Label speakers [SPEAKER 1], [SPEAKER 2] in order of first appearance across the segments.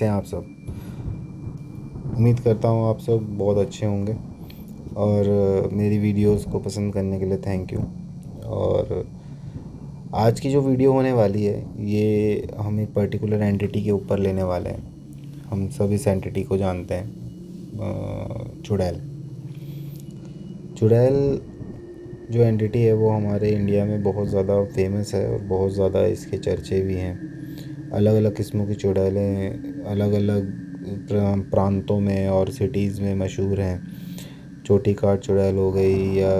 [SPEAKER 1] कैसे हैं आप सब। उम्मीद करता हूँ आप सब बहुत अच्छे होंगे और मेरी वीडियोस को पसंद करने के लिए थैंक यू। और आज की जो वीडियो होने वाली है ये हम एक पर्टिकुलर एंटिटी के ऊपर लेने वाले हैं। हम सब इस एंटिटी को जानते हैं, चुड़ैल। चुड़ैल जो एंटिटी है वो हमारे इंडिया में बहुत ज़्यादा फेमस है और बहुत ज़्यादा इसके चर्चे भी हैं। अलग अलग किस्मों की चुड़ैलें अलग अलग प्रांतों में और सिटीज़ में मशहूर हैं। छोटी काठ चुड़ैल हो गई या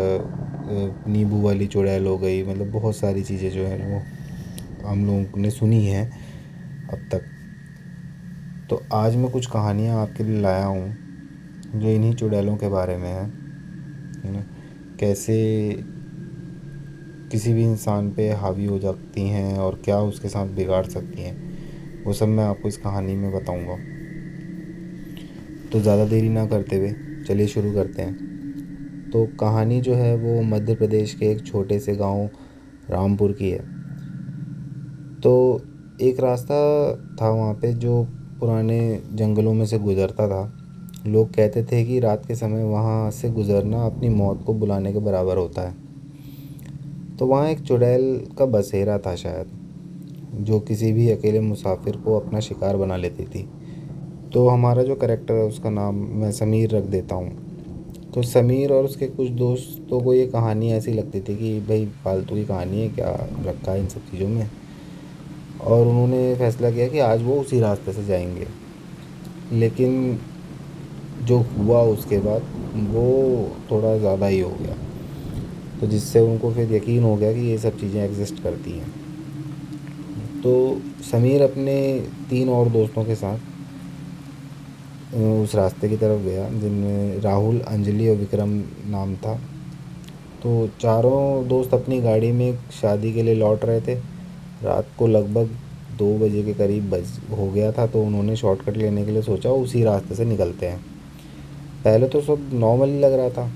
[SPEAKER 1] नींबू वाली चुड़ैल हो गई, मतलब बहुत सारी चीज़ें जो हैं वो हम लोगों ने सुनी हैं अब तक। तो आज मैं कुछ कहानियाँ आपके लिए लाया हूँ जो इन्हीं चुड़ैलों के बारे में है ना। कैसे किसी भी इंसान पे हावी हो जाती हैं और क्या उसके साथ बिगाड़ सकती हैं, वो सब मैं आपको इस कहानी में बताऊंगा। तो ज़्यादा देरी ना करते हुए चलिए शुरू करते हैं। तो कहानी जो है वो मध्य प्रदेश के एक छोटे से गांव रामपुर की है। तो एक रास्ता था वहाँ पे जो पुराने जंगलों में से गुज़रता था। लोग कहते थे कि रात के समय वहाँ से गुज़रना अपनी मौत को बुलाने के बराबर होता है। तो वहाँ एक चुड़ैल का बसेरा था शायद, जो किसी भी अकेले मुसाफिर को अपना शिकार बना लेती थी। तो हमारा जो करेक्टर है उसका नाम मैं समीर रख देता हूँ। तो समीर और उसके कुछ दोस्तों को ये कहानी ऐसी लगती थी कि भाई फालतू की कहानी है, क्या रखा है इन सब चीज़ों में। और उन्होंने फ़ैसला किया कि आज वो उसी रास्ते से जाएंगे। लेकिन जो हुआ उसके बाद वो थोड़ा ज़्यादा ही हो गया, तो जिससे उनको फिर यकीन हो गया कि ये सब चीज़ें एग्जिस्ट करती हैं। तो समीर अपने 3 और दोस्तों के साथ उस रास्ते की तरफ गया, जिनमें राहुल, अंजलि और विक्रम नाम था। तो चारों दोस्त अपनी गाड़ी में शादी के लिए लौट रहे थे। रात को लगभग 2 बजे के करीब बज हो गया था। तो उन्होंने शॉर्टकट लेने के लिए सोचा उसी रास्ते से निकलते हैं। पहले तो सब नॉर्मल ही लग रहा था,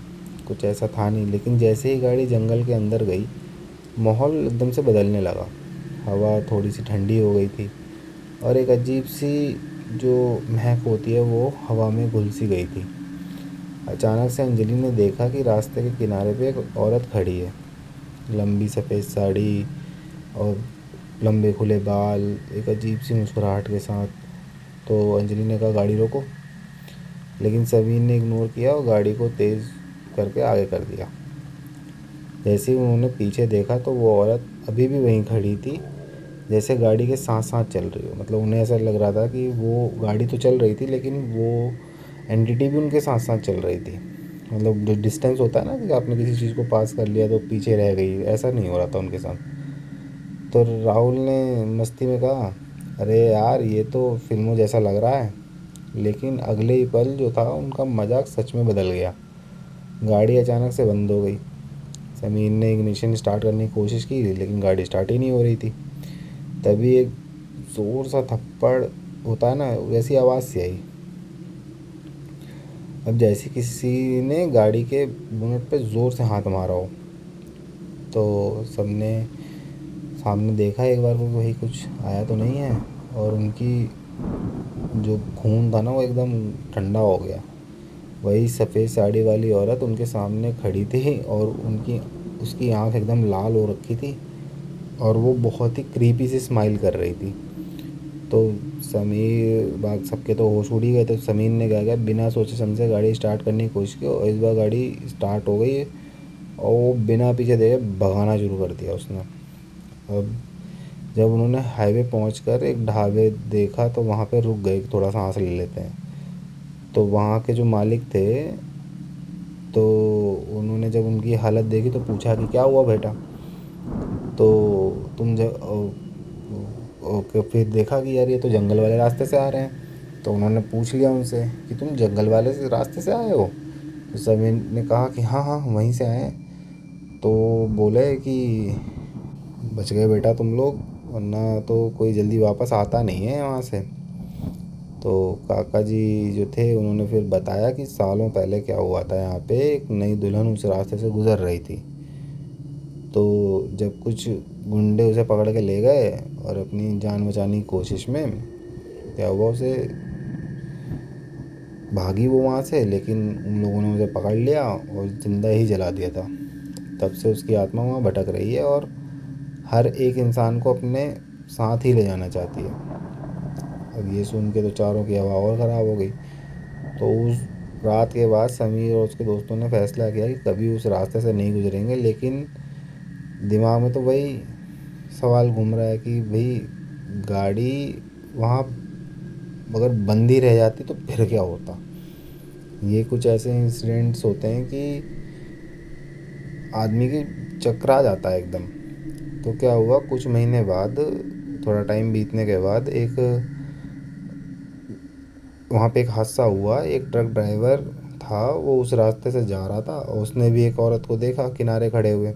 [SPEAKER 1] कुछ ऐसा था नहीं। लेकिन जैसे ही गाड़ी जंगल के अंदर गई, माहौल एकदम से बदलने लगा। हवा थोड़ी सी ठंडी हो गई थी और एक अजीब सी जो महक होती है वो हवा में घुल सी गई थी। अचानक से अंजलि ने देखा कि रास्ते के किनारे पे एक औरत खड़ी है, लंबी सफ़ेद साड़ी और लंबे खुले बाल, एक अजीब सी मुस्कुराहट के साथ। तो अंजलि ने कहा गाड़ी रोको, लेकिन समीर ने इग्नोर किया और गाड़ी को तेज़ करके आगे कर दिया। जैसे ही उन्होंने पीछे देखा तो वो औरत अभी भी वहीं खड़ी थी, जैसे गाड़ी के साथ साथ चल रही हो। मतलब उन्हें ऐसा लग रहा था कि वो गाड़ी तो चल रही थी लेकिन वो एंटिटी भी उनके साथ साथ चल रही थी। मतलब जो डिस्टेंस होता है ना कि आपने किसी चीज़ को पास कर लिया तो पीछे रह गई, ऐसा नहीं हो रहा था उनके साथ। तो राहुल ने मस्ती में कहा, अरे यार ये तो फिल्मों जैसा लग रहा है। लेकिन अगले ही पल जो था उनका मजाक सच में बदल गया। गाड़ी अचानक से बंद हो गई। समीर ने इग्निशन स्टार्ट करने की कोशिश की लेकिन गाड़ी स्टार्ट ही नहीं हो रही थी। तभी एक ज़ोर सा थप्पड़ होता है ना, वैसी आवाज़ सी आई। अब जैसे किसी ने गाड़ी के बोनट पे ज़ोर से हाथ मारा हो। तो सबने सामने देखा एक बार को वही कुछ आया तो नहीं है, और उनकी जो खून था ना वो एकदम ठंडा हो गया। वही सफ़ेद साड़ी वाली औरत उनके सामने खड़ी थी और उनकी उसकी आंख एकदम लाल हो रखी थी और वो बहुत ही क्रीपी सी स्माइल कर रही थी। तो समीर बाग सबके तो होश उड़ ही गए। तो समीर ने क्या किया, बिना सोचे समझे गाड़ी स्टार्ट करने की कोशिश की और इस बार गाड़ी स्टार्ट हो गई और वो बिना पीछे देखे भगाना शुरू कर दिया उसने। अब जब उन्होंने हाईवे पहुंचकर एक ढाबे देखा तो वहाँ पे रुक गए, थोड़ा सांस ले लेते हैं। तो वहाँ के जो मालिक थे, तो उन्होंने जब उनकी हालत देखी तो पूछा कि क्या हुआ बेटा। तो तुम जब ओके, फिर देखा कि यार ये तो जंगल वाले रास्ते से आ रहे हैं। तो उन्होंने पूछ लिया उनसे कि तुम जंगल वाले से रास्ते से आए हो। तो सभी ने कहा कि हाँ हाँ वहीं से आए हैं। तो बोले कि बच गए बेटा तुम लोग, वरना तो कोई जल्दी वापस आता नहीं है वहाँ से। तो काका जी जो थे उन्होंने फिर बताया कि सालों पहले क्या हुआ था, यहाँ पे एक नई दुल्हन उस रास्ते से गुज़र रही थी। तो जब कुछ गुंडे उसे पकड़ के ले गए और अपनी जान बचाने की कोशिश में क्या हुआ उसे, भागी वो वहाँ से, लेकिन उन लोगों ने उसे पकड़ लिया और ज़िंदा ही जला दिया था। तब से उसकी आत्मा वहाँ भटक रही है और हर एक इंसान को अपने साथ ही ले जाना चाहती है। अब ये सुन के तो चारों की हवा और ख़राब हो गई। तो उस रात के बाद समीर और उसके दोस्तों ने फैसला किया कि कभी उस रास्ते से नहीं गुजरेंगे, लेकिन दिमाग में तो वही सवाल घूम रहा है कि भाई गाड़ी वहाँ अगर बंदी रह जाती तो फिर क्या होता। ये कुछ ऐसे इंसिडेंट्स होते हैं कि आदमी की चकरा जाता है एकदम। तो क्या हुआ, कुछ महीने बाद, थोड़ा टाइम बीतने के बाद, एक वहाँ पे एक हादसा हुआ। एक ट्रक ड्राइवर था, वो उस रास्ते से जा रहा था और उसने भी एक औरत को देखा किनारे खड़े हुए।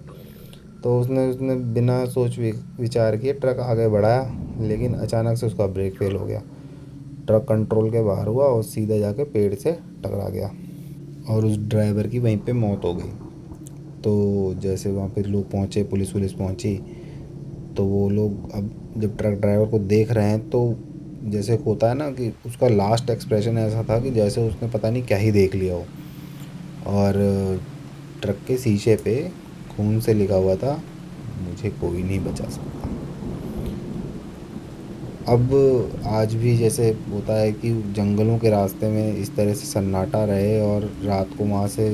[SPEAKER 1] तो उसने उसने बिना सोच विचार किए ट्रक आगे बढ़ाया, लेकिन अचानक से उसका ब्रेक फेल हो गया। ट्रक कंट्रोल के बाहर हुआ और सीधा जाके पेड़ से टकरा गया और उस ड्राइवर की वहीं पे मौत हो गई। तो जैसे वहाँ पे लोग पहुँचे, पुलिस वुलिस पहुँची, तो वो लोग अब जब ट्रक ड्राइवर को देख रहे हैं तो जैसे होता है ना कि उसका लास्ट एक्सप्रेशन ऐसा था कि जैसे उसने पता नहीं क्या ही देख लिया हो। और ट्रक के शीशे पे खून से लिखा हुआ था, मुझे कोई नहीं बचा सकता। अब आज भी जैसे होता है कि जंगलों के रास्ते में इस तरह से सन्नाटा रहे और रात को वहाँ से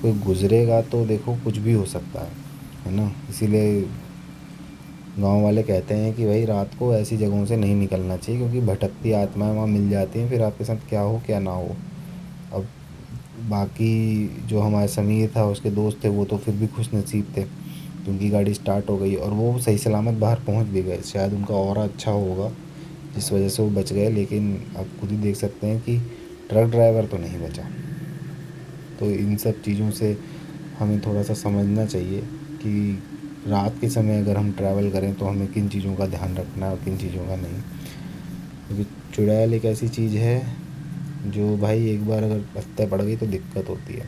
[SPEAKER 1] कोई गुज़रेगा तो देखो कुछ भी हो सकता है ना। इसीलिए गांव वाले कहते हैं कि भाई रात को ऐसी जगहों से नहीं निकलना चाहिए, क्योंकि भटकती आत्माएं वहाँ मिल जाती हैं, फिर आपके साथ क्या हो क्या ना हो। अब बाकी जो हमारे समीर था, उसके दोस्त थे, वो तो फिर भी खुश नसीब थे, क्योंकि गाड़ी स्टार्ट हो गई और वो सही सलामत बाहर पहुँच भी गए। शायद उनका और अच्छा होगा जिस वजह से वो बच गए, लेकिन आप खुद ही देख सकते हैं कि ट्रक ड्राइवर तो नहीं बचा। तो इन सब चीज़ों से हमें थोड़ा सा समझना चाहिए कि रात के समय अगर हम ट्रैवल करें तो हमें किन चीज़ों का ध्यान रखना है और किन चीज़ों का नहीं। क्योंकि चुड़ैल एक ऐसी चीज़ है जो भाई एक बार अगर पत्ते पड़ गई तो दिक्कत होती है।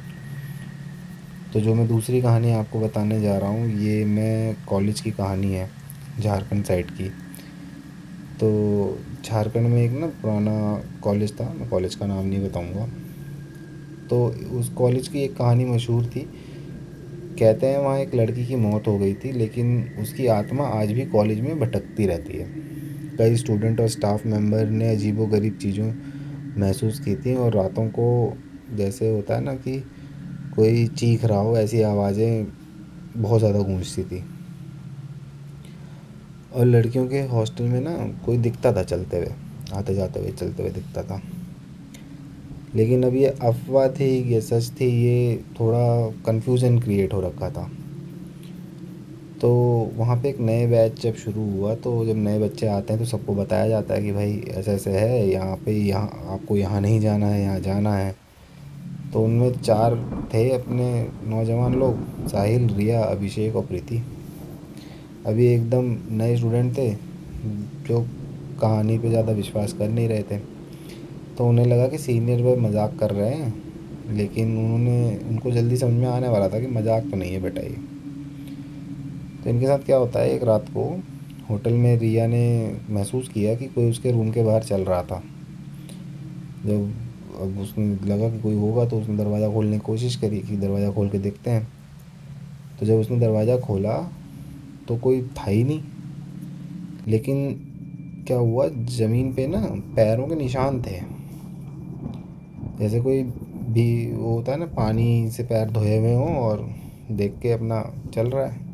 [SPEAKER 1] तो जो मैं दूसरी कहानी आपको बताने जा रहा हूँ, ये मैं कॉलेज की कहानी है, झारखंड साइड की। तो झारखंड में एक ना पुराना कॉलेज था, मैं कॉलेज का नाम नहीं बताऊँगा। तो उस कॉलेज की एक कहानी मशहूर थी। कहते हैं वहाँ एक लड़की की मौत हो गई थी, लेकिन उसकी आत्मा आज भी कॉलेज में भटकती रहती है। कई स्टूडेंट और स्टाफ मेंबर ने अजीबोगरीब चीज़ों महसूस की थी और रातों को जैसे होता है ना कि कोई चीख रहा हो, ऐसी आवाज़ें बहुत ज़्यादा गूंजती थी। और लड़कियों के हॉस्टल में ना कोई दिखता था चलते हुए, आते जाते हुए चलते हुए दिखता था। लेकिन अब ये अफ़वाह थी, ये सच थी, ये थोड़ा कन्फ्यूज़न क्रिएट हो रखा था। तो वहाँ पे एक नए बैच जब शुरू हुआ, तो जब नए बच्चे आते हैं तो सबको बताया जाता है कि भाई ऐसे ऐसे है यहाँ पे, यहाँ आपको यहाँ नहीं जाना है, यहाँ जाना है। तो उनमें चार थे अपने नौजवान लोग, साहिल, रिया, अभिषेक और प्रीति। अभी एकदम नए स्टूडेंट थे जो कहानी पे ज़्यादा विश्वास कर नहीं रहे थे। तो उन्हें लगा कि सीनियर वो मजाक कर रहे हैं, लेकिन उनको जल्दी समझ में आने वाला था कि मजाक तो नहीं है बेटा ये। तो इनके साथ क्या होता है, एक रात को होटल में रिया ने महसूस किया कि कोई उसके रूम के बाहर चल रहा था। जब अब उसने लगा कि कोई होगा तो उसने दरवाज़ा खोलने की कोशिश करी कि दरवाज़ा खोल के देखते हैं। तो जब उसने दरवाज़ा खोला तो कोई था ही नहीं। लेकिन क्या हुआ, ज़मीन पे ना पैरों के निशान थे, जैसे कोई भी वो होता है ना, पानी से पैर धोए हुए हों और देख के अपना चल रहा है।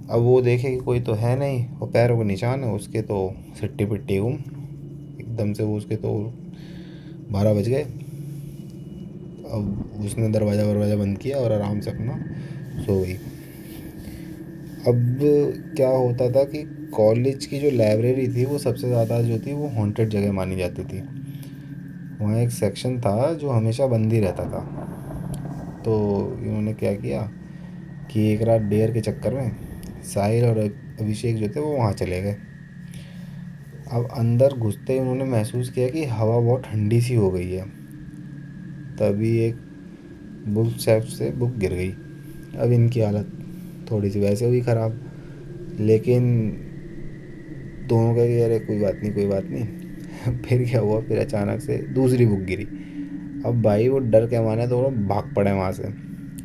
[SPEAKER 1] अब वो देखे कि कोई तो है नहीं और पैरों के निशान है उसके, तो सिट्टी पिट्टी गुम। एकदम से वो उसके तो 12 बज गए। अब उसने दरवाज़ा बंद किया और आराम से अपना सो गई। अब क्या होता था कि कॉलेज की जो लाइब्रेरी थी वो सबसे ज़्यादा जो थी वो हॉन्टेड जगह मानी जाती थी। वहाँ एक सेक्शन था जो हमेशा बंद ही रहता था। तो इन्होंने क्या किया कि एक रात डेयर के चक्कर में साहिल और अभिषेक जो थे वो वहाँ चले गए। अब अंदर घुसते ही उन्होंने महसूस किया कि हवा बहुत ठंडी सी हो गई है। तभी एक बुक शेल्फ से बुक गिर गई। अब इनकी हालत थोड़ी सी वैसे हुई ख़राब, लेकिन दोनों कह गए अरे कोई बात नहीं, कोई बात नहीं। फिर क्या हुआ, फिर अचानक से दूसरी बुक गिरी। अब भाई वो डर के मारे तो वो भाग पड़े वहाँ से।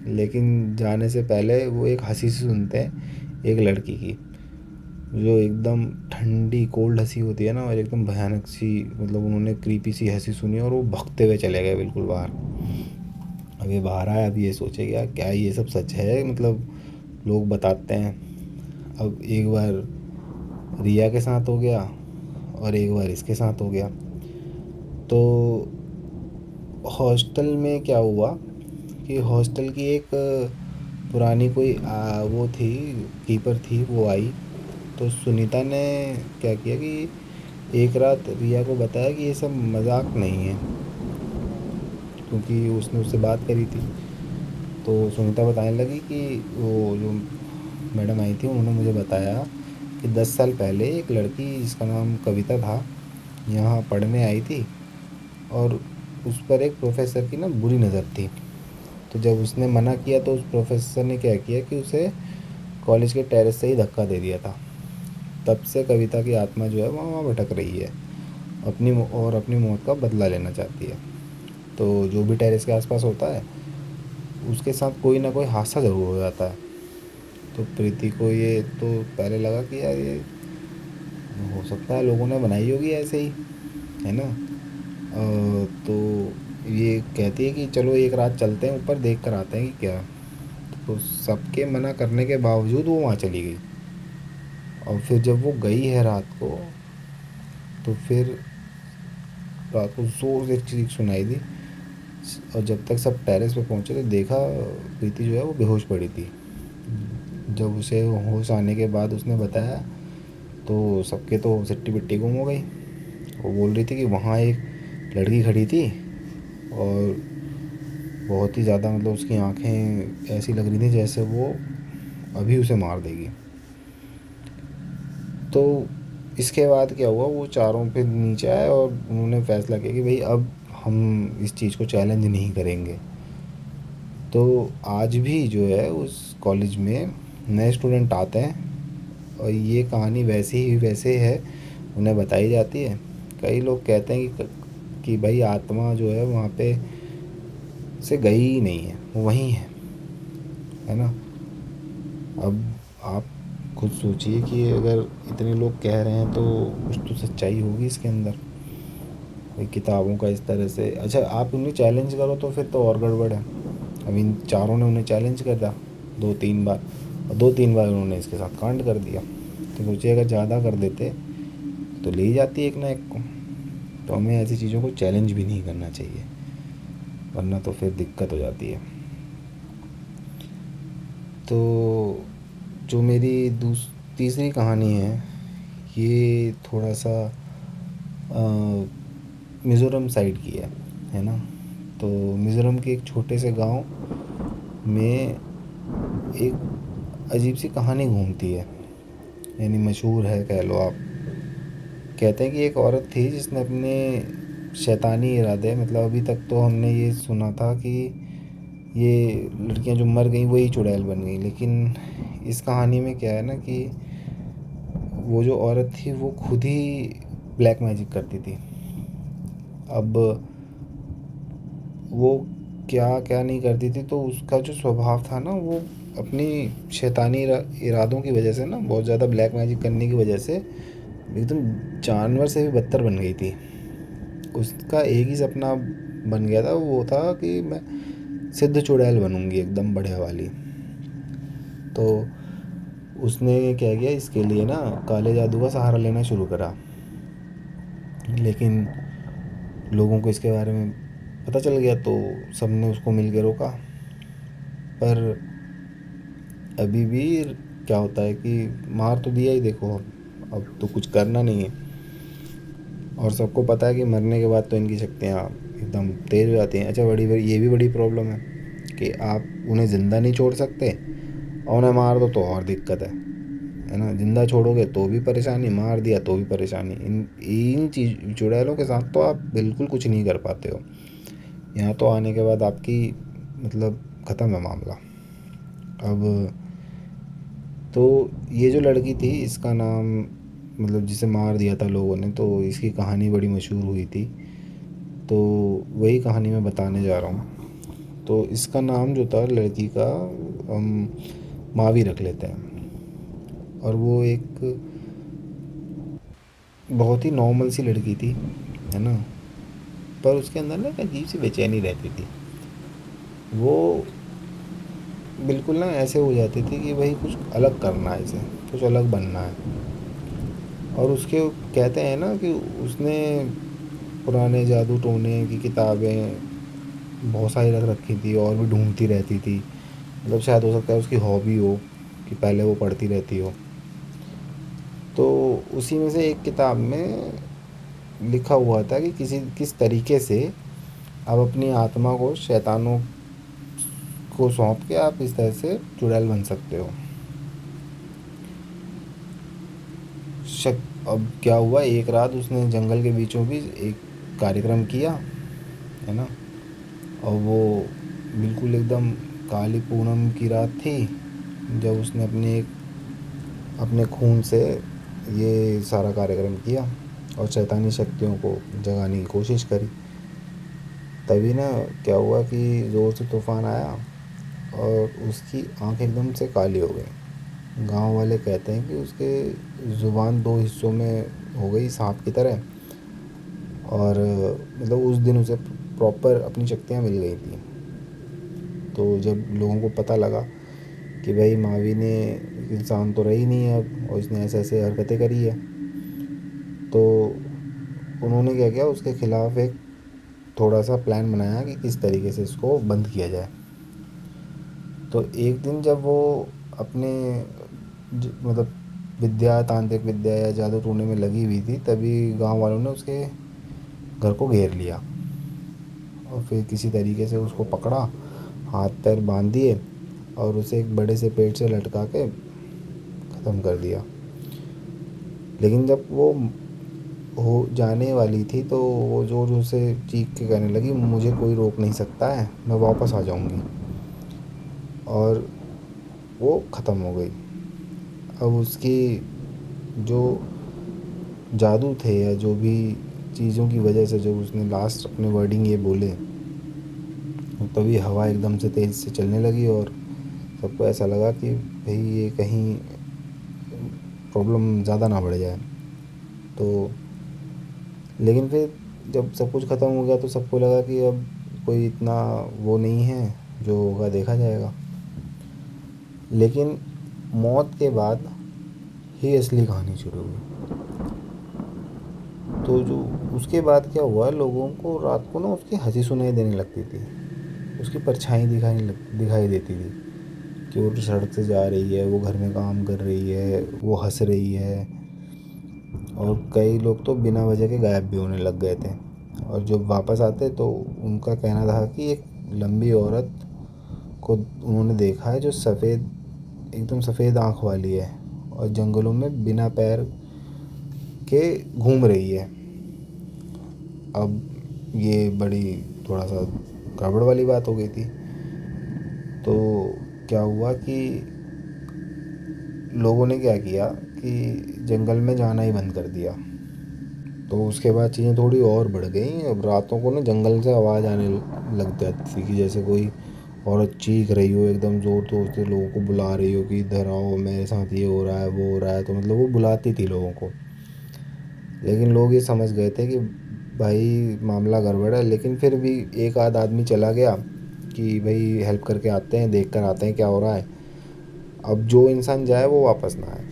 [SPEAKER 1] लेकिन जाने से पहले वो एक हंसी सी सुनते हैं एक लड़की की, जो एकदम ठंडी कोल्ड हंसी होती है ना, और एकदम भयानक सी, मतलब उन्होंने क्रीपी सी हंसी सुनी और वो भगते हुए चले गए बिल्कुल बाहर। अब ये बाहर आया, अब ये सोचे क्या क्या ये सब सच है, मतलब लोग बताते हैं। अब एक बार रिया के साथ हो गया और एक बार इसके साथ हो गया। तो हॉस्टल में क्या हुआ कि हॉस्टल की एक पुरानी कोई वो थी, कीपर थी, वो आई। तो सुनीता ने क्या किया कि एक रात रिया को बताया कि ये सब मजाक नहीं है, क्योंकि उसने उससे बात करी थी। तो सुनीता बताने लगी कि वो जो मैडम आई थी उन्होंने मुझे बताया कि 10 साल पहले एक लड़की जिसका नाम कविता था यहाँ पढ़ने आई थी, और उस पर एक प्रोफेसर की ना बुरी नज़र थी। तो जब उसने मना किया तो उस प्रोफेसर ने क्या किया कि उसे कॉलेज के टेरेस से ही धक्का दे दिया था। तब से कविता की आत्मा जो है वहाँ वहाँ भटक रही है, अपनी मौत का बदला लेना चाहती है। तो जो भी टेरेस के आसपास होता है उसके साथ कोई ना कोई हादसा ज़रूर हो जाता है। तो प्रीति को ये तो पहले लगा कि यार ये हो सकता है लोगों ने बनाई होगी ऐसे ही, है ना। तो ये कहती है कि चलो एक रात चलते हैं ऊपर, देख कर आते हैं कि क्या। तो सबके मना करने के बावजूद वो वहाँ चली गई। और फिर जब वो गई है रात को, तो फिर रात को ज़ोर से चीख सुनाई दी। और जब तक सब टेरेस पे पहुँचे तो देखा प्रीति जो है वो बेहोश पड़ी थी। जब उसे होश आने के बाद उसने बताया तो सबके तो सिट्टी बिट्टी गुम हो गई। वो बोल रही थी कि वहाँ एक लड़की खड़ी थी और बहुत ही ज़्यादा, मतलब उसकी आंखें ऐसी लग रही थी जैसे वो अभी उसे मार देगी। तो इसके बाद क्या हुआ, वो चारों फिर नीचे आए और उन्होंने फैसला किया कि भाई अब हम इस चीज़ को चैलेंज नहीं करेंगे। तो आज भी जो है उस कॉलेज में नए स्टूडेंट आते हैं और ये कहानी वैसे ही वैसे है उन्हें बताई जाती है। कई लोग कहते हैं कि भाई आत्मा जो है वहाँ पे से गई ही नहीं है, वो वहीं है ना। अब आप खुद सोचिए कि अगर इतने लोग कह रहे हैं तो कुछ तो सच्चाई होगी इसके अंदर। भाई किताबों का इस तरह से, अच्छा आप उन्हें चैलेंज करो तो फिर तो और गड़बड़ है। अब इन चारों ने उन्हें चैलेंज कर दिया 2-3 बार, और 2-3 बार उन्होंने इसके साथ कांड कर दिया। तो सोचिए अगर ज़्यादा कर देते तो ले ही जाती एक ना एक को। तो हमें ऐसी चीज़ों को चैलेंज भी नहीं करना चाहिए, वरना तो फिर दिक्कत हो जाती है। तो जो मेरी तीसरी कहानी है, ये थोड़ा सा मिज़ोरम साइड की है ना। तो मिज़ोरम के एक छोटे से गांव में एक अजीब सी कहानी घूमती है, यानी मशहूर है कह लो आप। कहते हैं कि एक औरत थी जिसने अपने शैतानी इरादे, मतलब अभी तक तो हमने ये सुना था कि ये लड़कियां जो मर गई वही चुड़ैल बन गई, लेकिन इस कहानी में क्या है ना कि वो जो औरत थी वो खुद ही ब्लैक मैजिक करती थी। अब वो क्या क्या नहीं करती थी, तो उसका जो स्वभाव था ना वो अपनी शैतानी इरादों की वजह से ना, बहुत ज़्यादा ब्लैक मैजिक करने की वजह से एकदम जानवर से भी बदतर बन गई थी। उसका एक ही सपना बन गया था, वो था कि मैं सिद्ध चुड़ैल बनूंगी एकदम बढ़िया वाली। तो उसने क्या किया, इसके लिए ना काले जादू का सहारा लेना शुरू करा। लेकिन लोगों को इसके बारे में पता चल गया तो सबने उसको मिल के रोका। पर अभी भी क्या होता है कि मार तो दिया ही, देखो अब तो कुछ करना नहीं है। और सबको पता है कि मरने के बाद तो इनकी शक्तियाँ एकदम तेज़ हो जाती हैं। अच्छा बड़ी ये भी बड़ी प्रॉब्लम है कि आप उन्हें ज़िंदा नहीं छोड़ सकते, और उन्हें मार दो तो और दिक्कत है ना। ज़िंदा छोड़ोगे तो भी परेशानी, मार दिया तो भी परेशानी। इन इन चीज चुड़ैलों के साथ तो आप बिल्कुल कुछ नहीं कर पाते हो। यहाँ तो आने के बाद आपकी, मतलब ख़त्म है मामला। अब तो ये जो लड़की थी इसका नाम मतलब जिसे मार दिया था लोगों ने, तो इसकी कहानी बड़ी मशहूर हुई थी। तो वही कहानी मैं बताने जा रहा हूँ। तो इसका नाम जो था लड़की का, हम मावी रख लेते हैं। और वो एक बहुत ही नॉर्मल सी लड़की थी, है ना। पर उसके अंदर ना एक अजीब सी बेचैनी रहती थी। वो बिल्कुल ना ऐसे हो जाती थी कि भाई कुछ अलग करना है इसे, कुछ अलग बनना है। और उसके कहते हैं ना कि उसने पुराने जादू टोने की किताबें बहुत सारी रख रखी थी और भी ढूंढती रहती थी। मतलब शायद हो सकता है उसकी हॉबी हो कि पहले वो पढ़ती रहती हो। तो उसी में से एक किताब में लिखा हुआ था कि किस तरीके से आप अपनी आत्मा को शैतानों को सौंप के आप इस तरह से चुड़ैल बन सकते हो। शक अब क्या हुआ, एक रात उसने जंगल के बीचों बीच एक कार्यक्रम किया, है ना। और वो बिल्कुल एकदम काली पूनम की रात थी, जब उसने अपने खून से ये सारा कार्यक्रम किया और शैतानी शक्तियों को जगाने की कोशिश करी। तभी ना क्या हुआ कि ज़ोर से तूफ़ान आया और उसकी आंख एकदम से काली हो गई। गांव वाले कहते हैं कि उसके ज़ुबान दो हिस्सों में हो गई सांप की तरह। और मतलब उस दिन उसे प्रॉपर अपनी शक्तियाँ मिल गई थी। तो जब लोगों को पता लगा कि भाई मावी ने इंसान तो रही नहीं है अब, और इसने ऐसे ऐसे हरकतें करी है, तो उन्होंने क्या किया, उसके खिलाफ एक थोड़ा सा प्लान बनाया कि किस तरीके से इसको बंद किया जाए। तो एक दिन जब वो अपने मतलब विद्या, तांत्रिक विद्या या जादू टूने में लगी हुई थी, तभी गांव वालों ने उसके घर को घेर लिया और फिर किसी तरीके से उसको पकड़ा, हाथ पैर बांध दिए और उसे एक बड़े से पेड़ से लटका के ख़त्म कर दिया। लेकिन जब वो हो जाने वाली थी तो वो ज़ोर ज़ोर से चीख के कहने लगी, मुझे कोई रोक नहीं सकता है, मैं वापस आ जाऊंगी। और वो ख़त्म हो गई। अब उसकी जो जादू थे या जो भी चीज़ों की वजह से जब उसने लास्ट अपने वर्डिंग ये बोले, तभी हवा एकदम से तेज़ से चलने लगी और सबको ऐसा लगा कि भाई ये कहीं प्रॉब्लम ज़्यादा ना बढ़ जाए। तो लेकिन फिर जब सब कुछ ख़त्म हो गया तो सबको लगा कि अब कोई इतना वो नहीं है, जो होगा देखा जाएगा। लेकिन मौत के बाद ही असली कहानी शुरू हुई। तो जो उसके बाद क्या हुआ, लोगों को रात को ना उसकी हंसी सुनाई देने लगती थी, उसकी परछाई दिखाई देती थी कि वो सड़क से जा रही है, वो घर में काम कर रही है, वो हंस रही है। और कई लोग तो बिना वजह के गायब भी होने लग गए थे। और जब वापस आते तो उनका कहना था कि एक लंबी औरत को उन्होंने देखा है जो सफ़ेद, एकदम सफ़ेद आँख वाली है और जंगलों में बिना पैर के घूम रही है। अब ये बड़ी थोड़ा सा गड़बड़ वाली बात हो गई थी। तो क्या हुआ कि लोगों ने क्या किया कि जंगल में जाना ही बंद कर दिया। तो उसके बाद चीज़ें थोड़ी और बढ़ गई। अब रातों को ना जंगल से आवाज़ आने लग जाती थी कि जैसे कोई औरत चीख रही हो, एकदम ज़ोर ज़ोर से लोगों को बुला रही हो कि इधर आओ, मेरे साथ ये हो रहा है, वो हो रहा है। तो मतलब वो बुलाती थी लोगों को। लेकिन लोग ये समझ गए थे कि भाई मामला गड़बड़ है। लेकिन फिर भी एक आध आदमी चला गया कि भाई हेल्प करके आते हैं, देख कर आते हैं क्या हो रहा है। अब जो इंसान जाए वो वापस ना आए।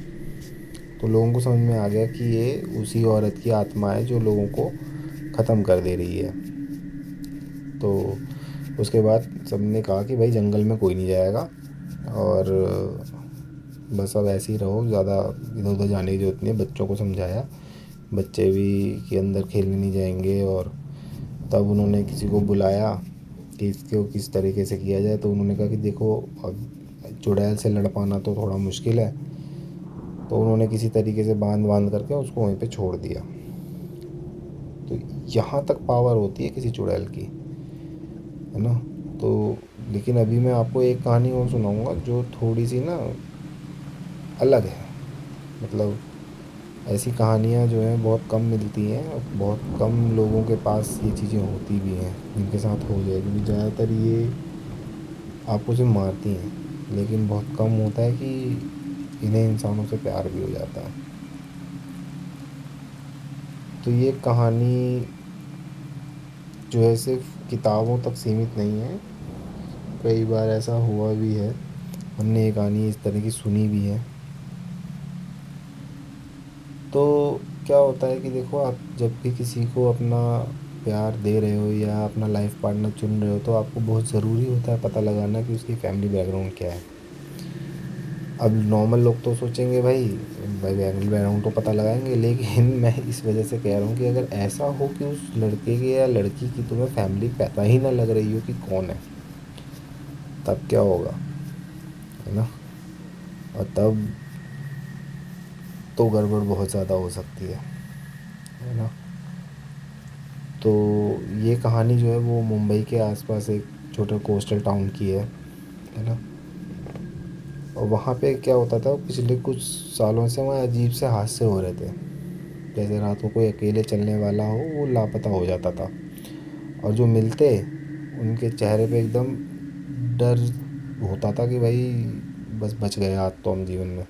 [SPEAKER 1] तो लोगों को समझ में आ गया कि ये उसी औरत की आत्मा है जो लोगों को ख़त्म कर दे रही है। तो उसके बाद सब ने कहा कि भाई जंगल में कोई नहीं जाएगा और बस अब ऐसे ही रहो, ज़्यादा इधर उधर जाने की ज़रूरत नहीं है। बच्चों को समझाया, बच्चे भी कि अंदर खेलने नहीं जाएंगे। और तब उन्होंने किसी को बुलाया कि इसको किस तरीके से किया जाए। तो उन्होंने कहा कि देखो, अब चुड़ैल से लड़ पाना तो थोड़ा मुश्किल है। तो उन्होंने किसी तरीके से बांध बांध करके उसको वहीं पे छोड़ दिया। तो यहाँ तक पावर होती है किसी चुड़ैल की, है ना। तो लेकिन अभी मैं आपको एक कहानी और सुनाऊंगा जो थोड़ी सी ना अलग है। मतलब ऐसी कहानियाँ जो हैं बहुत कम मिलती हैं और बहुत कम लोगों के पास ये चीज़ें होती भी हैं जिनके साथ हो जाए, क्योंकि ज़्यादातर ये आपको सिर्फ मारती हैं, लेकिन बहुत कम होता है कि इन्हें इंसानों से प्यार भी हो जाता है। तो ये कहानी जो है सिर्फ किताबों तक सीमित नहीं है, कई बार ऐसा हुआ भी है, हमने ये कहानी इस तरह की सुनी भी है। तो क्या होता है कि देखो, आप जब भी किसी को अपना प्यार दे रहे हो या अपना लाइफ पार्टनर चुन रहे हो, तो आपको बहुत ज़रूरी होता है पता लगाना कि उसकी फैमिली बैकग्राउंड क्या है। अब नॉर्मल लोग तो सोचेंगे भाई भाई फैमिली बैकग्राउंड तो पता लगाएंगे, लेकिन मैं इस वजह से कह रहा हूँ कि अगर ऐसा हो कि उस लड़के की या लड़की की तुम्हें फैमिली पता ही ना लग रही हो कि कौन है, तब क्या होगा, है ना। और तब तो गड़बड़ बहुत ज़्यादा हो सकती है ना। तो ये कहानी जो है वो मुंबई के आसपास एक छोटे कोस्टल टाउन की है ना। और वहाँ पे क्या होता था, पिछले कुछ सालों से वहाँ अजीब से हादसे हो रहे थे। जैसे रात को कोई अकेले चलने वाला हो वो लापता हो जाता था, और जो मिलते उनके चेहरे पे एकदम डर होता था कि भाई बस बच गए आज तो हम जीवन में।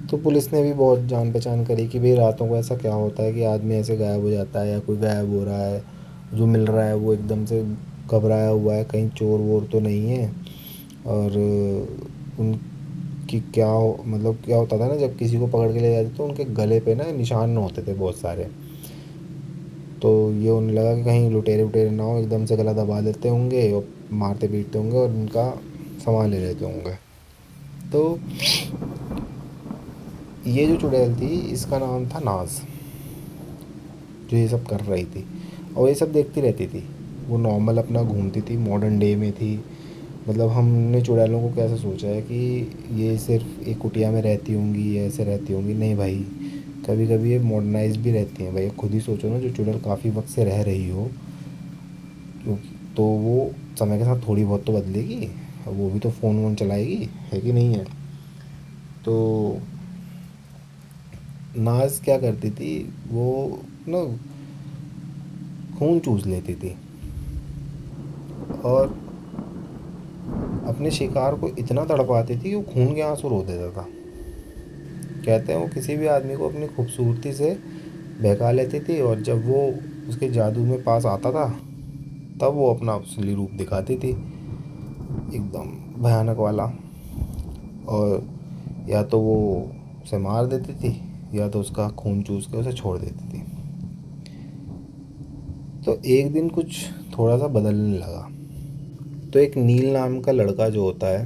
[SPEAKER 1] तो पुलिस ने भी बहुत जान पहचान करी कि भाई रातों को ऐसा क्या होता है कि आदमी ऐसे गायब हो जाता है या कोई गायब हो रहा है, जो मिल रहा है वो एकदम से घबराया हुआ है, कहीं चोर वोर तो नहीं है। और उनकी मतलब क्या होता था ना, जब किसी को पकड़ के ले जाते तो उनके गले पे ना निशान होते थे बहुत सारे। तो ये उन्हें लगा कि कहीं लुटेरे वुटेरे ना हो, एकदम से गला दबा देते होंगे और मारते पीटते होंगे और उनका सामान ले लेते होंगे। तो ये जो चुड़ैल थी इसका नाम था नाज, जो ये सब कर रही थी और ये सब देखती रहती थी। वो नॉर्मल अपना घूमती थी, मॉडर्न डे में थी। मतलब हमने चुड़ैलों को कैसे सोचा है कि ये सिर्फ एक कुटिया में रहती होंगी या ऐसे रहती होंगी, नहीं भाई, कभी कभी ये मॉडर्नाइज भी रहती हैं भाई। खुद ही सोचो ना, जो चुड़ैल काफ़ी वक्त से रह रही हो, क्योंकि तो वो समय के साथ थोड़ी बहुत तो बदलेगी, वो भी तो फ़ोन वोन चलाएगी, है कि नहीं है। तो नाज क्या करती थी, वो ना खून चूस लेती थी और अपने शिकार को इतना तड़पाती थी कि वो खून के आंसू रो देता था। कहते हैं वो किसी भी आदमी को अपनी खूबसूरती से बहका लेती थी, और जब वो उसके जादू में पास आता था तब वो अपना असली रूप दिखाती थी, एकदम भयानक वाला। और या तो वो उसे मार देती थी या तो उसका खून चूस के उसे छोड़ देती थी। तो एक दिन कुछ थोड़ा सा बदलने लगा। तो एक नील नाम का लड़का जो होता है,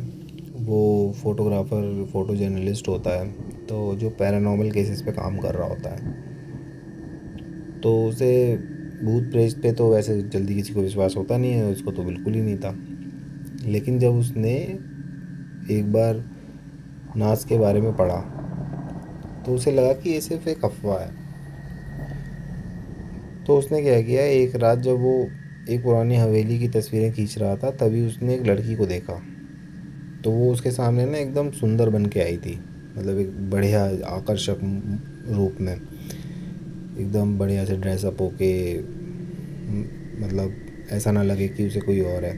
[SPEAKER 1] वो फोटोग्राफ़र फोटो जर्नलिस्ट होता है, तो जो पैरानॉर्मल केसेस पे काम कर रहा होता है। तो उसे भूत प्रेत पे तो वैसे जल्दी किसी को विश्वास होता नहीं है, उसको तो बिल्कुल ही नहीं था। लेकिन जब उसने एक बार नाच के बारे में पढ़ा तो उसे लगा कि ये सिर्फ एक अफवाह है। तो उसने क्या किया, एक रात जब वो एक पुरानी हवेली की तस्वीरें खींच रहा था, तभी उसने एक लड़की को देखा। तो वो उसके सामने ना एकदम सुंदर बन के आई थी, मतलब एक बढ़िया आकर्षक रूप में, एकदम बढ़िया से ड्रेसअप होके, मतलब ऐसा ना लगे कि उसे कोई और है।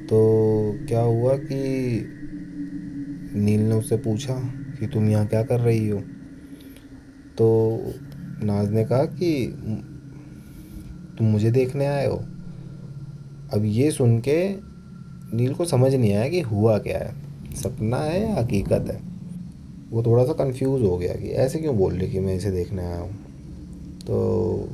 [SPEAKER 1] तो क्या हुआ कि नील ने उससे पूछा कि तुम यहाँ क्या कर रही हो। तो नाज ने कहा कि तुम मुझे देखने आए हो। अब ये सुन के नील को समझ नहीं आया कि हुआ क्या है, सपना है या हकीकत है। वो थोड़ा सा कंफ्यूज हो गया कि ऐसे क्यों बोल रही कि मैं इसे देखने आया हूँ। तो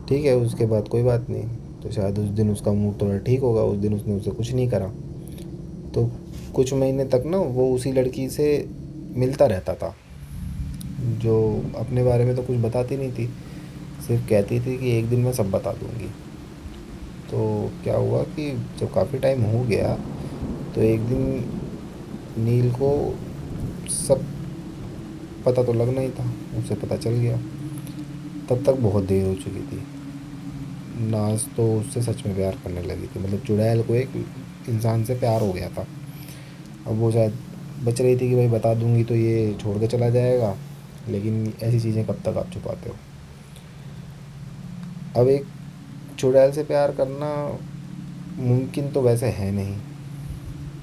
[SPEAKER 1] ठीक है, उसके बाद कोई बात नहीं। तो शायद उस दिन उसका मूड थोड़ा ठीक होगा, उस दिन उसने उसे कुछ नहीं करा। तो कुछ महीने तक ना वो उसी लड़की से मिलता रहता था, जो अपने बारे में तो कुछ बताती नहीं थी, सिर्फ कहती थी कि एक दिन मैं सब बता दूँगी। तो क्या हुआ कि जब काफ़ी टाइम हो गया तो एक दिन नील को सब पता तो लगना ही था, उसे पता चल गया। तब तक बहुत देर हो चुकी थी। नाज तो उससे सच में प्यार करने लगी थी, मतलब चुड़ैल को एक इंसान से प्यार हो गया था। अब वो शायद बच रही थी कि भाई बता दूंगी तो ये छोड़ के चला जाएगा, लेकिन ऐसी चीज़ें कब तक आप छुपाते हो। अब एक चुड़ैल से प्यार करना मुमकिन तो वैसे है नहीं।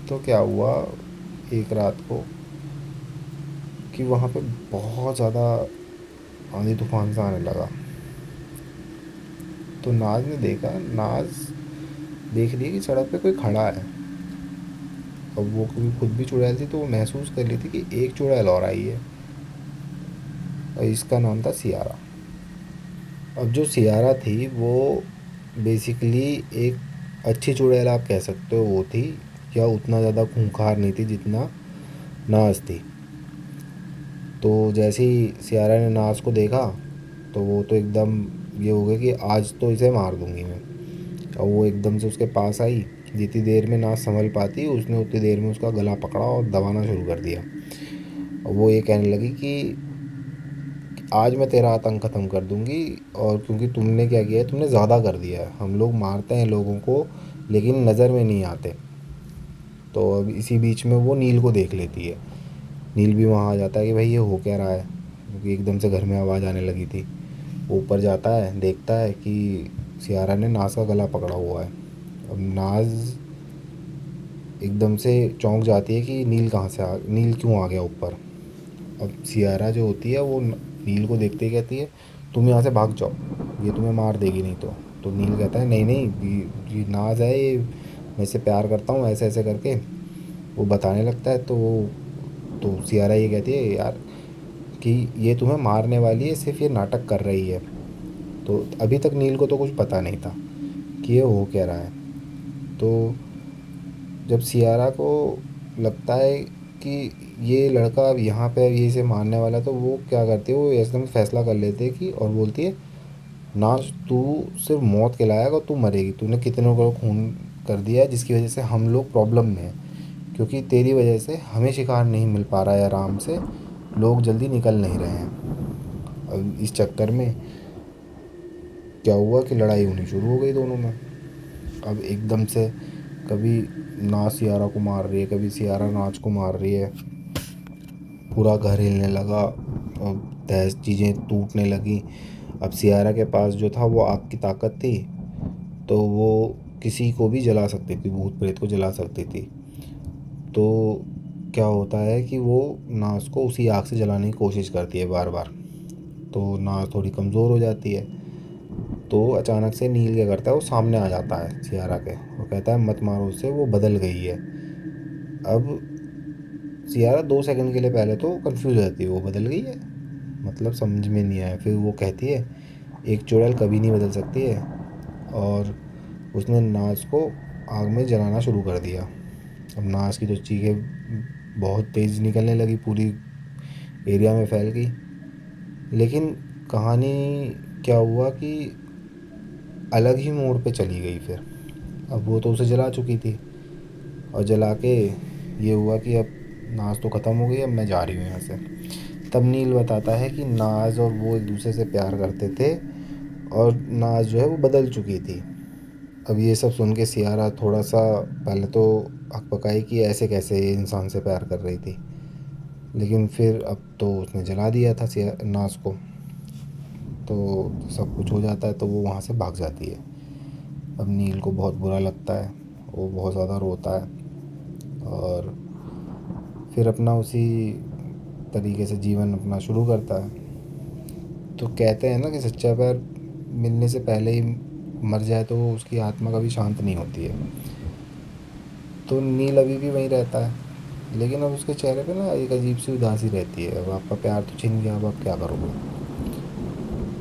[SPEAKER 1] तो क्या हुआ एक रात को कि वहाँ पे बहुत ज़्यादा आंधी तूफान सा आने लगा। तो नाज ने देखा, नाज देख रही है कि सड़क पे कोई खड़ा है। अब वो क्योंकि खुद भी चुड़ैल थी तो वो महसूस कर ली थी कि एक चुड़ैल और आई है, और इसका नाम था सियारा। अब जो सियारा थी वो बेसिकली एक अच्छी चुड़ैल आप कह सकते हो वो थी, या उतना ज़्यादा खूंखार नहीं थी जितना नाज थी। तो जैसे ही सियारा ने नाज को देखा तो वो तो एकदम ये हो गया कि आज तो इसे मार दूंगी मैं। और वो एकदम से उसके पास आई। जितनी देर में नाज संभल पाती उसने उतनी देर में उसका गला पकड़ा और दबाना शुरू कर दिया। और वो ये कहने लगी कि आज मैं तेरा आतंक ख़त्म कर दूंगी, और क्योंकि तुमने क्या किया है, तुमने ज़्यादा कर दिया है। हम लोग मारते हैं लोगों को लेकिन नज़र में नहीं आते। तो अब इसी बीच में वो नील को देख लेती है। नील भी वहाँ आ जाता है कि भाई ये हो क्या रहा है, क्योंकि एकदम से घर में आवाज़ आने लगी थी। वो ऊपर जाता है, देखता है कि सियारा ने नाज का गला पकड़ा हुआ है। अब नाज एकदम से चौंक जाती है कि नील क्यों आ गया ऊपर। अब सियारा जो होती है वो नील को देखते ही कहती है तुम यहाँ से भाग जाओ, ये तुम्हें मार देगी नहीं तो नील कहता है नहीं नहीं, ये नाज है, ये मैं इससे प्यार करता हूँ, ऐसे ऐसे करके वो बताने लगता है। तो सियारा ये कहती है यार कि ये तुम्हें मारने वाली है, सिर्फ ये नाटक कर रही है। तो अभी तक नील को तो कुछ पता नहीं था कि ये हो क्या रहा है। तो जब सियारा को लगता है कि ये लड़का अब यहाँ पे ये इसे मारने वाला है, तो वो क्या करती है, वो एकदम फैसला कर लेती है कि, और बोलती है ना, तू सिर्फ मौत के लायक और तू मरेगी। तूने कितनों को खून कर दिया है जिसकी वजह से हम लोग प्रॉब्लम में हैं, क्योंकि तेरी वजह से हमें शिकार नहीं मिल पा रहा है आराम से, लोग जल्दी निकल नहीं रहे हैं। अब इस चक्कर में क्या हुआ कि लड़ाई होनी शुरू हो गई दोनों में। अब एकदम से कभी नाच सियारा को मार रही है, कभी सियारा नाच को मार रही है। पूरा घर हिलने लगा और तहस चीज़ें टूटने लगी। अब सियारा के पास जो था वो आग की ताकत थी, तो वो किसी को भी जला सकती थी, भूत प्रेत को जला सकती थी। तो क्या होता है कि वो नाच को उसी आग से जलाने की कोशिश करती है बार बार। तो नाच थोड़ी कमज़ोर हो जाती है। तो अचानक से नील क्या करता है, वो सामने आ जाता है सियारा के, वो कहता है मत मारो उससे, वो बदल गई है। अब सियारा 2 सेकंड के लिए पहले तो कंफ्यूज हो जाती है, वो बदल गई है मतलब समझ में नहीं आया। फिर वो कहती है एक चुड़ैल कभी नहीं बदल सकती है, और उसने नाच को आग में जलाना शुरू कर दिया। अब नाच की तो चीखें बहुत तेज़ निकलने लगी, पूरी एरिया में फैल गई। लेकिन कहानी क्या हुआ कि अलग ही मोड़ पे चली गई फिर। अब वो तो उसे जला चुकी थी, और जला के ये हुआ कि अब नाज तो ख़त्म हो गई, अब मैं जा रही हूँ यहाँ से। तब नील बताता है कि नाज और वो एक दूसरे से प्यार करते थे, और नाज जो है वो बदल चुकी थी। अब ये सब सुन के सियारा थोड़ा सा पहले तो हकपकाई कि ऐसे कैसे ये इंसान से प्यार कर रही थी, लेकिन फिर अब तो उसने जला दिया था नाज को। तो सब कुछ हो जाता है तो वो वहाँ से भाग जाती है। अब नील को बहुत बुरा लगता है, वो बहुत ज़्यादा रोता है, और फिर अपना उसी तरीके से जीवन अपना शुरू करता है। तो कहते हैं ना कि सच्चा प्यार मिलने से पहले ही मर जाए तो उसकी आत्मा कभी शांत नहीं होती है। तो नील अभी भी वहीं रहता है, लेकिन अब उसके चेहरे पे ना एक अजीब सी उदासी रहती है। अब आपका प्यार तो छिन गया, अब आप क्या करोगे।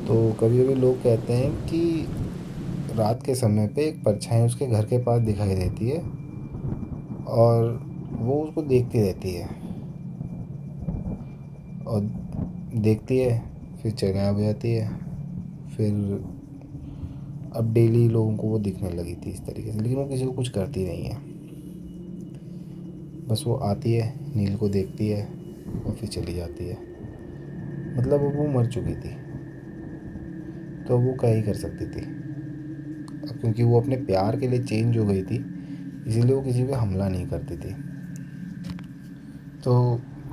[SPEAKER 1] तो कभी कभी लोग कहते हैं कि रात के समय पे एक परछाई उसके घर के पास दिखाई देती है, और वो उसको देखती रहती है, और देखती है फिर गायब हो जाती है। फिर अब डेली लोगों को वो दिखने लगी थी इस तरीके से, लेकिन वो किसी को कुछ करती नहीं है। बस वो आती है, नील को देखती है और फिर चली जाती है। मतलब अब वो मर चुकी थी, तो वो क्या ही कर सकती थी। अब क्योंकि वो अपने प्यार के लिए चेंज हो गई थी, इसीलिए वो किसी पे हमला नहीं करती थी। तो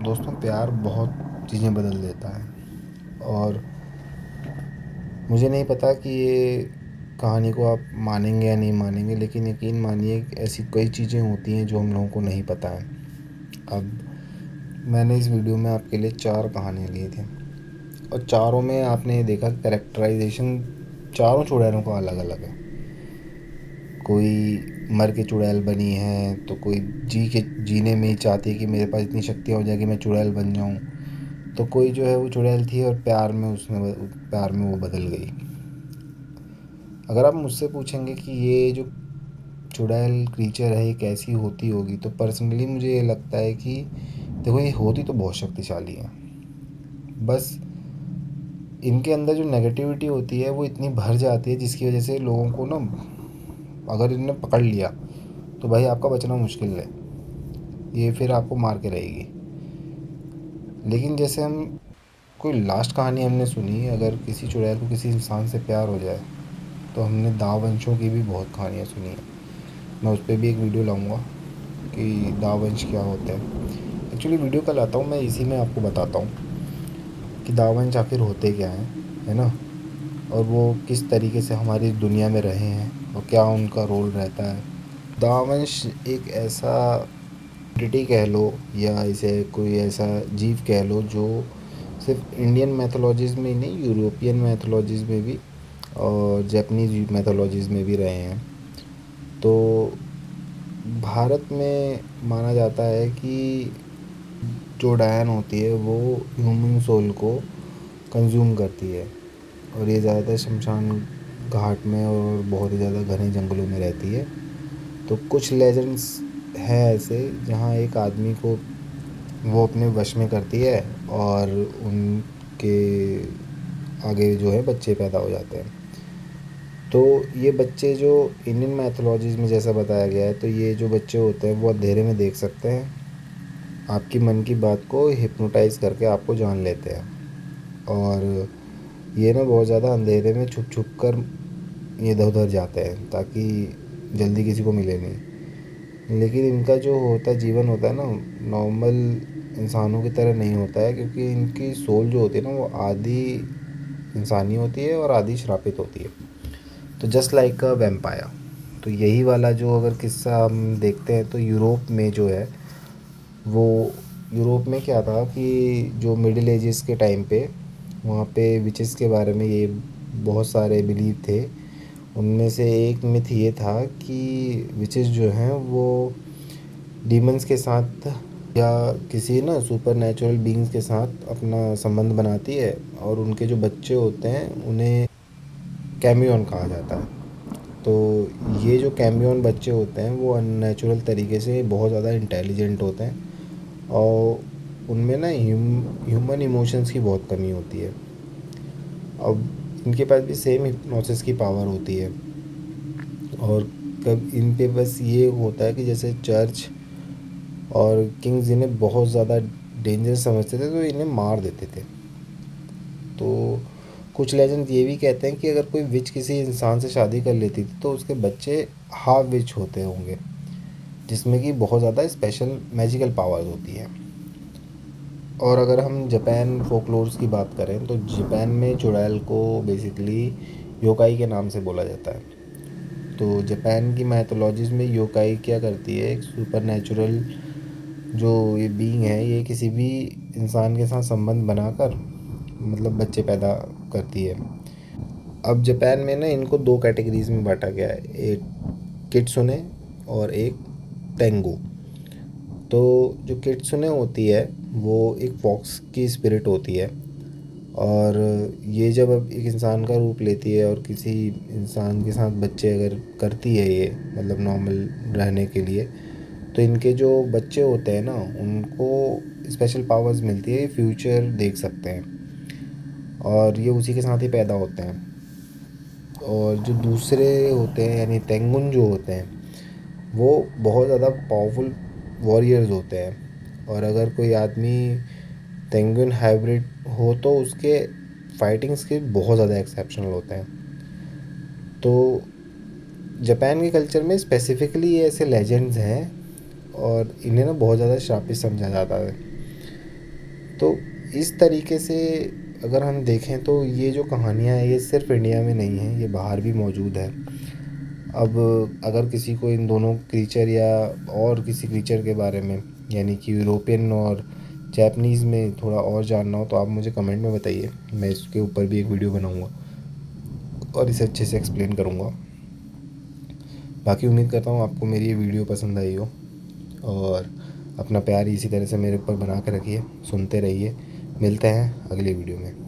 [SPEAKER 1] दोस्तों, प्यार बहुत चीज़ें बदल देता है। और मुझे नहीं पता कि ये कहानी को आप मानेंगे या नहीं मानेंगे, लेकिन यकीन मानिए कि ऐसी कई चीज़ें होती हैं जो हम लोगों को नहीं पता है। अब मैंने इस वीडियो में आपके लिए 4 कहानियाँ ली थी, और चारों में आपने ये देखा कि कैरेक्टराइजेशन चारों चुड़ैलों का अलग अलग है। कोई मर के चुड़ैल बनी है, तो कोई जीने में ही चाहती है कि मेरे पास इतनी शक्तियाँ हो जाए कि मैं चुड़ैल बन जाऊँ। तो कोई जो है वो चुड़ैल थी और प्यार में वो बदल गई। अगर आप मुझसे पूछेंगे कि ये जो चुड़ैल क्रीचर है ये कैसी होती होगी, तो पर्सनली मुझे ये लगता है कि देखो, ये होती तो बहुत शक्तिशाली है। बस इनके अंदर जो नेगेटिविटी होती है वो इतनी भर जाती है, जिसकी वजह से लोगों को ना, अगर इन्होंने पकड़ लिया तो भाई आपका बचना मुश्किल है। ये फिर आपको मार के रहेगी। लेकिन जैसे हम कोई लास्ट कहानी हमने सुनी, अगर किसी चुड़ैल को किसी इंसान से प्यार हो जाए, तो हमने दावंशों की भी बहुत कहानियाँ सुनी हैं। मैं उस पर भी एक वीडियो लाऊंगा कि दावंश क्या होता है। एक्चुअली वीडियो कल आता हूँ, मैं इसी में आपको बताता हूँ कि दावंश आखिर होते क्या हैं, है ना, और वो किस तरीके से हमारी दुनिया में रहे हैं और क्या उनका रोल रहता है। दावंश एक ऐसा एंटिटी कह लो, या इसे कोई ऐसा जीव कह लो जो सिर्फ इंडियन मैथोलॉजीज़ में ही नहीं, यूरोपियन मैथोलॉजीज़ में भी और जापानीज़ मैथोलॉजीज़ में भी रहे हैं। तो भारत में माना जाता है कि जो डायन होती है वो ह्यूमन सोल को कंज्यूम करती है, और ये ज़्यादातर शमशान घाट में और बहुत ही ज़्यादा घने जंगलों में रहती है। तो कुछ लेजेंड्स हैं ऐसे जहाँ एक आदमी को वो अपने वश में करती है, और उनके आगे जो है बच्चे पैदा हो जाते हैं। तो ये बच्चे जो इंडियन मैथोलॉजीज़ में जैसा बताया गया है, तो ये जो बच्चे होते हैं वो अंधेरे में देख सकते हैं, आपकी मन की बात को हिप्नोटाइज़ करके आपको जान लेते हैं। और ये ना बहुत ज़्यादा अंधेरे में छुप छुप कर इधर उधर जाते हैं ताकि जल्दी किसी को मिले नहीं। लेकिन इनका जो होता है जीवन होता है ना, नॉर्मल इंसानों की तरह नहीं होता है, क्योंकि इनकी सोल जो होती है ना वो आधी इंसानी होती है और आधी श्रापित होती है। तो जस्ट लाइक अ वेम्पायर। तो यही वाला जो अगर किस्सा हम देखते हैं, तो यूरोप में जो है वो, यूरोप में क्या था कि जो मिडिल एजेस के टाइम पे वहाँ पे विचेस के बारे में ये बहुत सारे बिलीव थे। उनमें से एक मिथ ये था कि विचेस जो हैं वो डीमंस के साथ या किसी ना सुपर नेचुरल बीइंग्स के साथ अपना संबंध बनाती है, और उनके जो बच्चे होते हैं उन्हें कैमियन कहा जाता है। तो ये जो कैमियन बच्चे होते हैं वो अननेचुरल तरीके से बहुत ज़्यादा इंटेलिजेंट होते हैं, और उनमें ना ह्यूमन इमोशंस की बहुत कमी होती है। अब इनके पास भी सेम हिप्नोसिस की पावर होती है, और कब इन पे बस ये होता है कि जैसे चर्च और किंग्स इन्हें बहुत ज़्यादा डेंजर समझते थे तो इन्हें मार देते थे। तो कुछ लेजेंड ये भी कहते हैं कि अगर कोई विच किसी इंसान से शादी कर लेती थी तो उसके बच्चे हाफ विच होते होंगे, जिसमें कि बहुत ज़्यादा स्पेशल मैजिकल पावर्स होती हैं। और अगर हम जापान फोकलोर्स की बात करें, तो जापान में चुड़ैल को बेसिकली योकाई के नाम से बोला जाता है। तो जापान की मैथोलॉजीज़ में योकाई क्या करती है, एक सुपर नेचुरल जो ये बीइंग है, ये किसी भी इंसान के साथ संबंध बनाकर मतलब बच्चे पैदा करती है। अब जापान में ना इनको दो कैटेगरीज में बांटा गया है, एक किट्सुने और एक टेंगू। तो जो किट्सुने होती है वो एक फॉक्स की स्पिरिट होती है, और ये जब अब एक इंसान का रूप लेती है और किसी इंसान के साथ बच्चे अगर करती है ये, मतलब नॉर्मल रहने के लिए, तो इनके जो बच्चे होते हैं ना उनको स्पेशल पावर्स मिलती है, ये फ्यूचर देख सकते हैं, और ये उसी के साथ ही पैदा होते हैं। और जो दूसरे होते हैं यानी तेंगुन जो होते हैं, वो बहुत ज़्यादा पावरफुल वॉरियर्स होते हैं, और अगर कोई आदमी तेंगुइन हाइब्रिड हो तो उसके फाइटिंग स्किल बहुत ज़्यादा एक्सेप्शनल होते हैं। तो जापान के कल्चर में स्पेसिफिकली ये ऐसे लेजेंड्स हैं, और इन्हें ना बहुत ज़्यादा श्रापित समझा जाता है। तो इस तरीके से अगर हम देखें तो ये जो कहानियाँ हैं ये सिर्फ इंडिया में नहीं हैं, ये बाहर भी मौजूद है। अब अगर किसी को इन दोनों क्रीचर या और किसी क्रीचर के बारे में, यानी कि यूरोपियन और जैपनीज़ में थोड़ा और जानना हो तो आप मुझे कमेंट में बताइए, मैं इसके ऊपर भी एक वीडियो बनाऊंगा और इसे अच्छे से एक्सप्लेन करूंगा। बाकी उम्मीद करता हूँ आपको मेरी ये वीडियो पसंद आई हो, और अपना प्यार इसी तरह से मेरे ऊपर बना के रखिए, सुनते रहिए। मिलते हैं अगली वीडियो में।